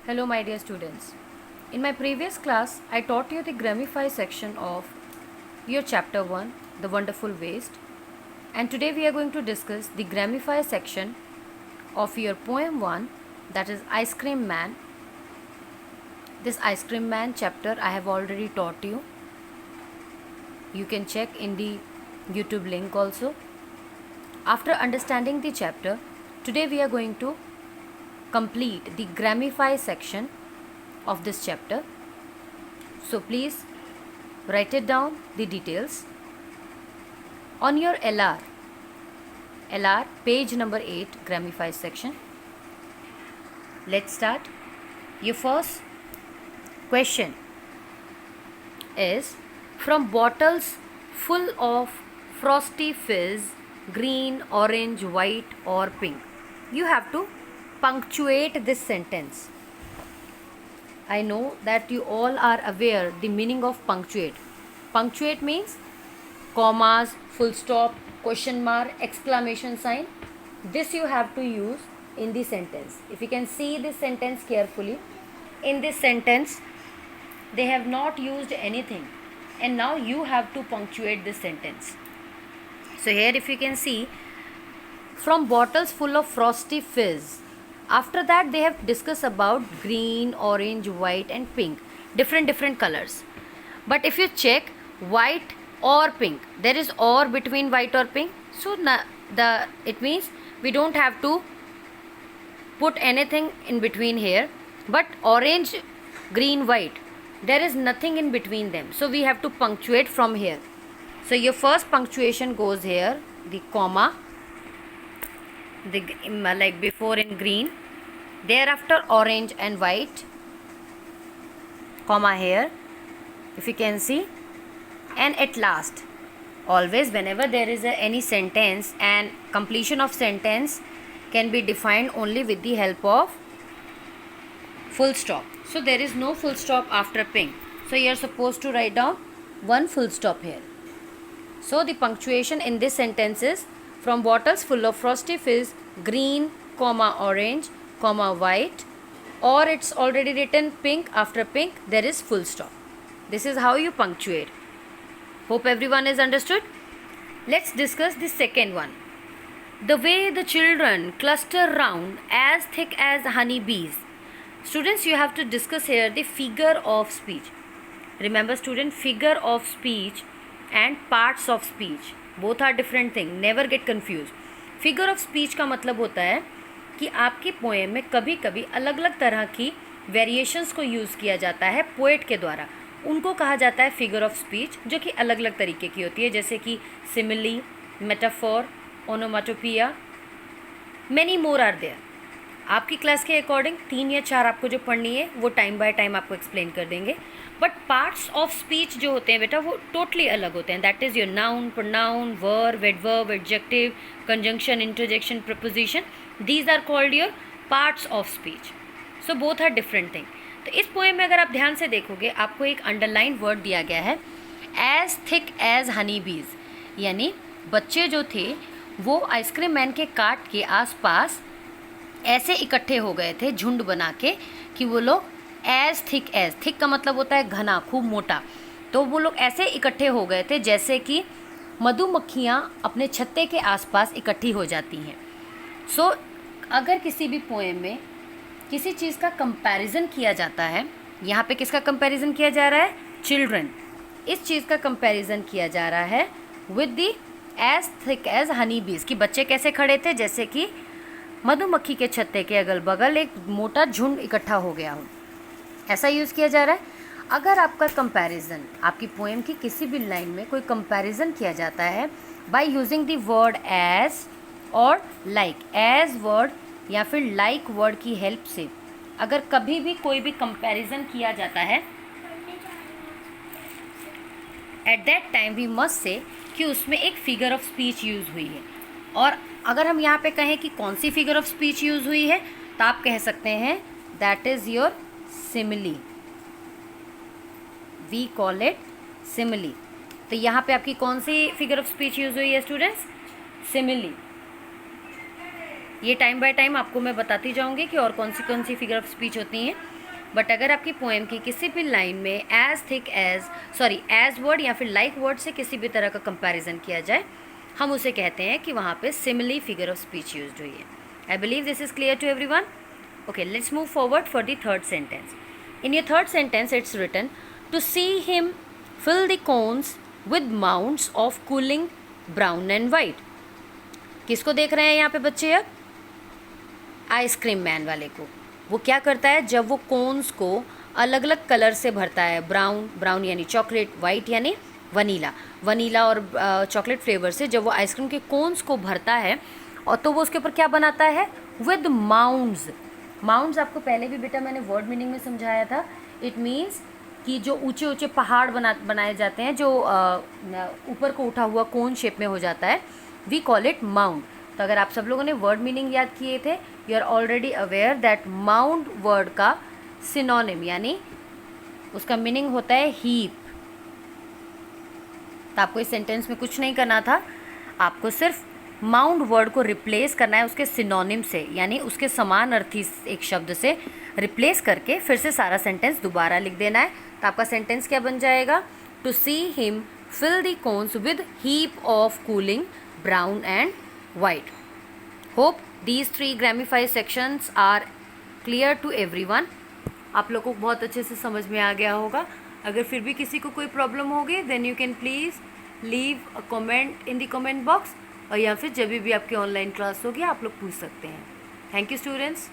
Hello my dear students. In my previous class, I taught you the Grammify section of your chapter 1, The Wonderful Waste. And today we are going to discuss the Grammify section of your poem 1, that is Ice Cream Man. This Ice Cream Man chapter I have already taught you. You can check in the YouTube link also. After understanding the chapter, today we are going to complete the Grammify section of this chapter. So please write it down, the details. On your LR page number 8, Grammify section. Let's start. Your first question is, from bottles full of frosty fizz, green, orange, white or pink, you have to punctuate this sentence. I know that you all are aware the meaning of punctuate. Punctuate means commas, full stop, question mark, exclamation sign. This you have to use in the sentence. If you can see this sentence carefully, in this sentence they have not used anything, and now you have to punctuate this sentence. So here if you can see, from bottles full of frosty fizz. After that they have discussed about green, orange, white and pink, different colors. But if you check white or pink, there is or between white or pink, so it means we don't have to put anything in between here. But orange, green, white, there is nothing in between them, so we have to punctuate from here. So your first punctuation goes here, the comma, like before in green, thereafter orange and white, comma here if you can see, and at last. Always whenever there is any sentence, and completion of sentence can be defined only with the help of full stop. So there is no full stop after pink, so you are supposed to write down one full stop here. So the punctuation in this sentence is, from bottles full of frosty fizz, green, comma orange, comma white, or it's already written pink, after pink there is full stop. This is how you punctuate. Hope everyone is understood. Let's discuss the second one. The way the children cluster round as thick as honey bees. Students, you have to discuss here the figure of speech. Remember student, figure of speech and parts of speech, both are different thing. Never get confused. Figure of speech का मतलब होता है कि आपकी poem में कभी कभी अलग अलग तरह की वेरिएशंस को यूज़ किया जाता है पोएट के द्वारा, उनको कहा जाता है फिगर ऑफ स्पीच, जो कि अलग अलग तरीके की होती है, जैसे कि simile, metaphor, onomatopoeia, many more are there. आपकी क्लास के अकॉर्डिंग 3 या 4 आपको जो पढ़नी है वो टाइम बाय टाइम आपको एक्सप्लेन कर देंगे. बट पार्ट्स ऑफ स्पीच जो होते हैं बेटा वो टोटली अलग होते हैं. That is your noun, pronoun, verb, adverb, adjective, conjunction, interjection, preposition. These are called your parts of speech. So both are different thing. तो इस पोएम में अगर आप ध्यान से देखोगे, आपको एक अंडरलाइन वर्ड दिया गया है, एज थिक एज हनी बीज. यानी बच्चे जो थे वो आइसक्रीम मैन के काट के आसपास ऐसे इकट्ठे हो गए थे झुंड बना के कि वो लोग एज थिक का मतलब होता है घना, खूब मोटा. तो वो लोग ऐसे इकट्ठे हो गए थे जैसे कि मधुमक्खियाँ अपने छत्ते के आसपास इकट्ठी हो जाती हैं. सो अगर किसी भी पोएम में किसी चीज़ का कंपैरिजन किया जाता है, यहाँ पे किसका कंपैरिजन किया जा रहा है? चिल्ड्रन. इस चीज़ का कंपैरिजन किया जा रहा है with the as thick as honey bees, कि बच्चे कैसे खड़े थे जैसे कि मधुमक्खी के छत्ते के अगल बगल एक मोटा झुंड इकट्ठा हो गया हो, ऐसा यूज़ किया जा रहा है. अगर आपका कंपैरिजन, आपकी पोएम की किसी भी लाइन में कोई कंपैरिजन किया जाता है by using the word as और लाइक, एज वर्ड या फिर लाइक वर्ड की हेल्प से अगर कभी भी कोई भी कंपैरिजन किया जाता है, at that time we must say कि उसमें एक फिगर ऑफ स्पीच यूज़ हुई है. और अगर हम यहाँ पे कहें कि कौन सी फिगर ऑफ स्पीच यूज़ हुई है, तो आप कह सकते हैं that is your simile. We call it simile. तो यहाँ पे आपकी कौन सी फिगर ऑफ स्पीच यूज़ हुई है स्टूडेंट्स? सिमिली. ये टाइम बाय टाइम आपको मैं बताती जाऊंगी कि और कौन सी फिगर ऑफ स्पीच होती हैं। बट अगर आपकी पोएम की किसी भी लाइन में एज वर्ड या फिर लाइक वर्ड से किसी भी तरह का कंपैरिजन किया जाए, हम उसे कहते हैं कि वहाँ पे simile figure of speech used हुई है। I believe this is clear to everyone. Okay, let's move forward for the third sentence. In your third sentence, it's written, to see him fill the cones with mounds of cooling brown and white. किसको देख रहे हैं यहाँ पे बच्चे? अब ice cream man वाले को। वो क्या करता है, जब वो कोन्स को अलग अलग कलर से भरता है, ब्राउन यानी चॉकलेट, वाइट यानी वनीला और चॉकलेट फ्लेवर से जब वो आइसक्रीम के कोन्स को भरता है, और तो वो उसके ऊपर क्या बनाता है, विद माउंट्स आपको पहले भी बेटा मैंने वर्ड मीनिंग में समझाया था। इट मीन्स कि जो ऊंचे ऊंचे पहाड़ बनाए जाते हैं, जो ऊपर को उठा हुआ कोन शेप में हो जाता है, वी कॉल इट माउंट। तो अगर आप सब लोगों ने वर्ड मीनिंग याद किए थे, you are already aware that mount word का सिनोनिम यानी उसका मीनिंग होता है हीप। तो आपको इस सेंटेंस में कुछ नहीं करना था, आपको सिर्फ माउंट वर्ड को रिप्लेस करना है उसके सिनोनिम से, यानी उसके समान अर्थी एक शब्द से रिप्लेस करके फिर से सारा सेंटेंस दोबारा लिख देना है। तो आपका सेंटेंस क्या बन जाएगा, to see him fill the cones with heap of cooling brown and white. Hope these 3 grammified sections are clear to everyone. आप लोगों को बहुत अच्छे से समझ में आ गया होगा। अगर फिर भी किसी को कोई प्रॉब्लम होगी, then you can please leave a comment in the comment box, और या फिर जब भी आपकी ऑनलाइन क्लास होगी आप लोग पूछ सकते हैं। Thank you students.